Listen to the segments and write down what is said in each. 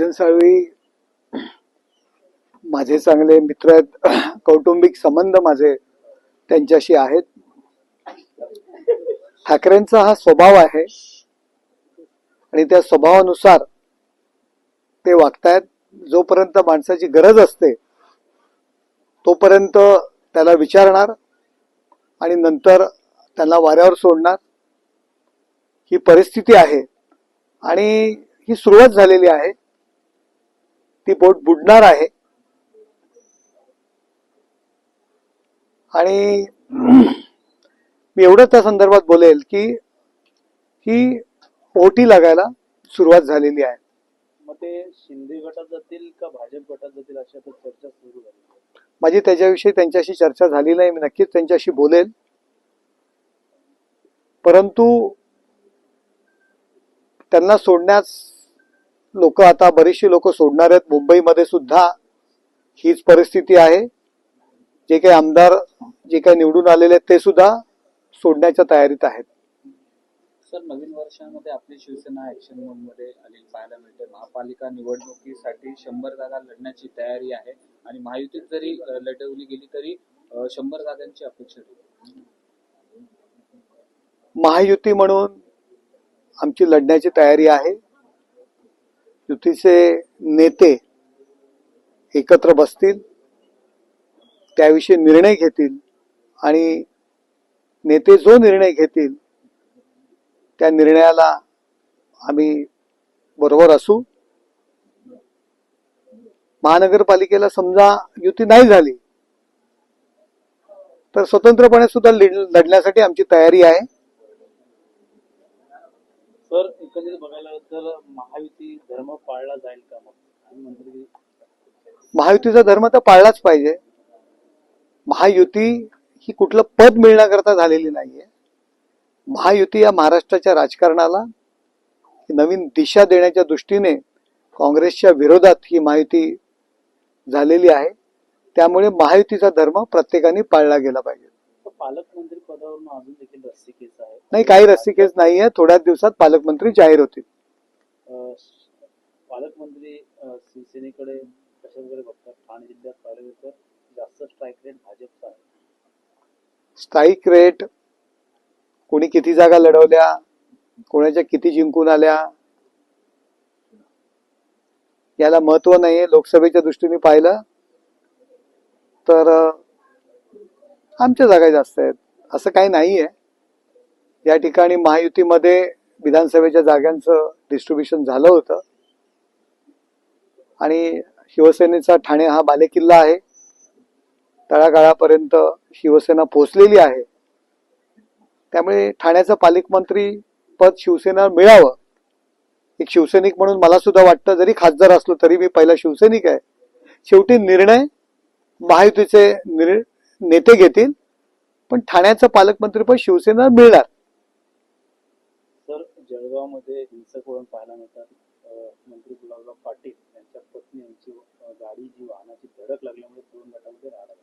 राजन साळवी माझे चांगले मित्र आहेत, कौटुंबिक संबंध माझे त्यांच्याशी आहेत. ठाकरेंचा हा स्वभाव आहे आणि त्या स्वभावानुसार ते वागतायत. जोपर्यंत माणसाची गरज असते तोपर्यंत त्याला विचारणार आणि नंतर त्याला वाऱ्यावर सोडणार. ही परिस्थिती आहे आणि ही सुरुवात झालेली आहे. ती बोट बुडणार आहे आणि मी एवढं त्या संदर्भात बोलेल की ही ओटी लागायला सुरुवात झालेली आहे. मग ते शिंदे गटात जातील का भाजप गटात जातील अशा चर्चा सुरू झाली. माझी त्याच्याविषयी त्यांच्याशी चर्चा झाली नाही. मी नक्कीच त्यांच्याशी बोलेल, परंतु त्यांना सोडण्यास लोक आता बरीचशी लोक सोडणार आहेत. मुंबईमध्ये सुद्धा हीच परिस्थिती आहे. जे काही आमदार जे काही निवडून आलेले आहेत ते सुद्धा सोडण्याच्या तयारीत आहेत. सर, नवीन वर्षामध्ये आपली शिवसेना ऍक्शन मोड मध्ये आलेली पाहायला मिळते. महापालिका निवडणुकीसाठी 100 जागा लढण्याची तयारी आहे आणि महायुतीत जरी लढवली गेली तरी 100 जागांची अपेक्षा आहे. महायुती म्हणून आमची लढण्याची तयारी आहे. युतीचे नेते एकत्र बसतील, त्याविषयी निर्णय घेतील आणि नेते जो निर्णय घेतील त्या निर्णयाला आम्ही बरोबर असू. महानगरपालिकेला समजा युती नाही झाली तर स्वतंत्रपणे सुद्धा लढण्यासाठी आमची तयारी आहे. सर, एकंदरीत बघायला तर महायुती धर्म पाळला जाईल का? मग महायुतीचा धर्म तर पाळलाच पाहिजे. महायुती ही कुठलं पद मिळण्याकरता झालेली नाहीये. महायुती या महाराष्ट्राच्या राजकारणाला नवीन दिशा देण्याच्या दृष्टीने काँग्रेसच्या विरोधात ही महायुती झालेली आहे. त्यामुळे महायुतीचा धर्म प्रत्येकाने पाळला गेला पाहिजे. पालकमंत्री पदावरून अजून देखील रस्सीखेच आहे. नाही, काही रस्सीखेच नाहीये. थोड्याच दिवसात पालकमंत्री जाहीर होतील. पालकमंत्री शिवसेनेकडे कशा वगैरे बघतात? ठाणे जिल्ह्यात पाहिलं तर जास्त स्ट्राईक रेट भाजपचा आहे. स्ट्राईक रेट, कोणी किती जागा लढवल्या, कोणाच्या किती जिंकून आल्या, याला महत्व नाहीये. लोकसभेच्या दृष्टीने पाहिलं तर आमच्या जागा जास्त आहेत असं काही नाहीये. या ठिकाणी महायुतीमध्ये विधानसभेच्या जागांचं डिस्ट्रीब्युशन झालं होतं आणि शिवसेनेचा ठाणे हा बालेकिल्ला आहे. तळागाळापर्यंत शिवसेना पोहोचलेली आहे. त्यामुळे ठाण्याचं पालकमंत्री पद शिवसेना मिळावं. एक शिवसैनिक म्हणून मला सुद्धा वाटतं, जरी खासदार असलो तरी मी पहिला शिवसैनिक आहे. शेवटी निर्णय महायुतीचे नेते घेतील, पण ठाण्याचं पालकमंत्रीपद शिवसेना मिळणार. सर, जळगावमध्ये हिंसक वळण पाहायला मिळतात. मंत्री गुलाबराव पाटील यांच्या पत्नी यांची गाडी जी वाहनाची धडक लागल्यामुळे 2 गटामध्ये राहिला.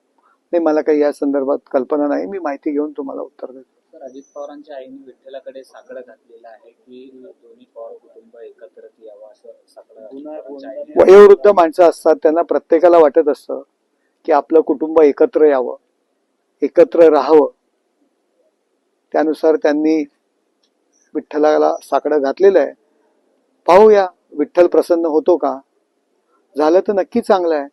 नाही, मला काही या संदर्भात कल्पना नाही. मी माहिती घेऊन तुम्हाला उत्तर देतो. तर अजित पवारांच्या आईने विठ्ठलाकडे साकडं घातलेलं आहे की दोन्ही पवार कुटुंब एकत्रित यावं असं साकडं. वयोवृद्ध माणसं असतात, त्यांना प्रत्येकाला वाटत असतं की आपलं कुटुंब एकत्र यावं, एकत्र राहावं. त्यानुसार त्यांनी विठ्ठलाला साकडं घातलेलं आहे. पाहूया विठ्ठल प्रसन्न होतो का. झालं तर नक्की चांगलं आहे.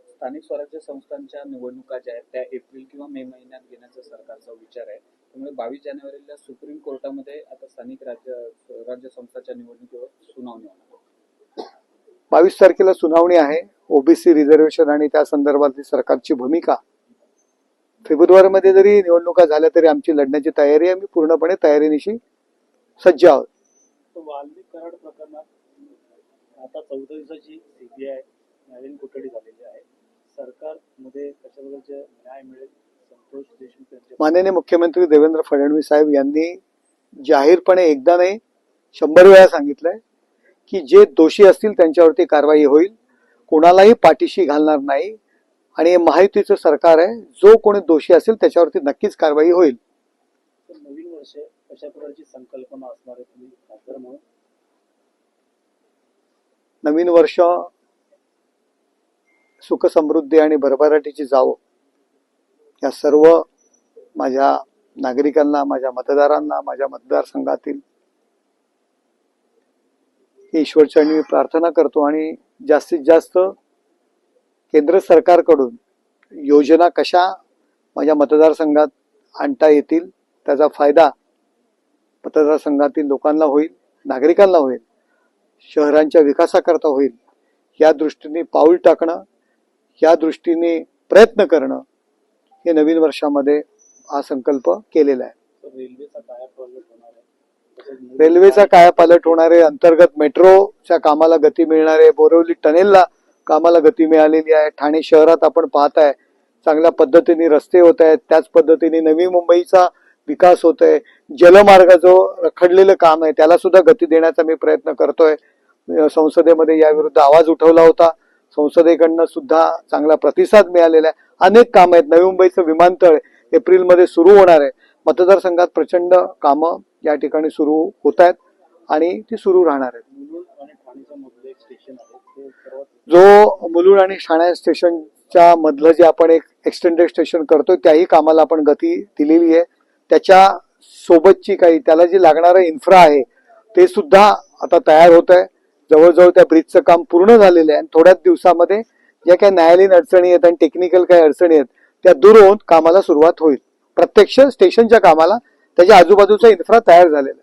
स्थानिक स्वराज्य संस्थांच्या निवडणुका ज्या आहेत त्या एप्रिल किंवा मे महिन्यात घेण्याचा सरकारचा विचार आहे. त्यामुळे 22 जानेवारीला सुप्रीम कोर्टामध्ये आता स्थानिक राज्य संस्थांच्या निवडणुकीवर सुनावणी होणार. 22 तारखेला सुनावणी आहे. ओबीसी रिझर्वेशन आणि त्या संदर्भातली सरकारची भूमिका. फेब्रुवारीमध्ये जरी निवडणुका झाल्या तरी आमची लढण्याची तयारी आहे. मी पूर्णपणे तयारीनिशी सज्ज आहोत. वाल्मिक कराड प्रकरणात आता 14 दिवसाची सीबीआय नवीन कोठडी झालेली आहे. सरकारमध्ये कशा प्रकारचे न्याय मिळेल? संतोष देशमुख यांचे माननीय मुख्यमंत्री देवेंद्र फडणवीस साहेब यांनी जाहीरपणे एकदा नाही 100 वेळा सांगितलंय की जे दोषी असतील त्यांच्यावरती कारवाई होईल. कोणालाही पाठीशी घालणार नाही आणि हे महायुतीचं सरकार आहे. जो कोणी दोषी असेल त्याच्यावरती नक्कीच कारवाई होईल. नवीन वर्ष कशा प्रकारची संकल्पना असणार आहे तुम्ही खासदार म्हणून? नवीन वर्ष सुख समृद्धी आणि भरभराटीची जावो या सर्व माझ्या नागरिकांना, माझ्या मतदारांना, माझ्या मतदारसंघातील ईश्वरचरणी मी प्रार्थना करतो आणि जास्तीत जास्त केंद्र सरकारकडून योजना कशा माझ्या मतदारसंघात आणता येतील त्याचा फायदा मतदारसंघातील लोकांना होईल, नागरिकांना होईल, शहरांच्या विकासाकरता होईल या दृष्टीने पाऊल टाकणं, या दृष्टीने प्रयत्न करणं हे नवीन वर्षामध्ये हा संकल्प केलेला आहे. रेल्वेचा कायापालट होणारे, अंतर्गत मेट्रोच्या कामाला गती मिळणारे, बोरिवली टनेलला कामाला गती मिळालेली आहे. ठाणे शहरात आपण पाहताय चांगल्या पद्धतीने रस्ते होत आहेत, त्याच पद्धतीने नवी मुंबईचा विकास होत आहे. जलमार्ग जो रखडलेलं काम आहे त्याला सुद्धा गती देण्याचा मी प्रयत्न करतोय. संसदेमध्ये याविरुद्ध आवाज उठवला होता, संसदेकडनं सुद्धा चांगला प्रतिसाद मिळालेला आहे. अनेक काम आहेत. नवी मुंबईचं विमानतळ एप्रिलमध्ये सुरू होणार आहे. मतदारसंघात प्रचंड कामं या ठिकाणी सुरू होत आहेत आणि ती सुरू राहणार आहेत. जो मुलुंड आणि ठाणे स्टेशनच्या मधलं जे आपण एक एक्सटेंडेड स्टेशन करतोय त्याही कामाला आपण गती दिलेली आहे. त्याच्या सोबतची काही त्याला जे लागणारं इन्फ्रा आहे ते सुद्धा आता तयार होत आहे. जवळजवळ त्या ब्रिजचं काम पूर्ण झालेलं आहे आणि थोड्याच दिवसामध्ये ज्या काही न्यायालयीन अडचणी आहेत आणि टेक्निकल काही अडचणी आहेत त्या दूर होऊन कामाला सुरुवात होईल. प्रत्यक्ष स्टेशनच्या कामाला त्याच्या आजूबाजूचा इन्फ्रा तयार झालेला आहे.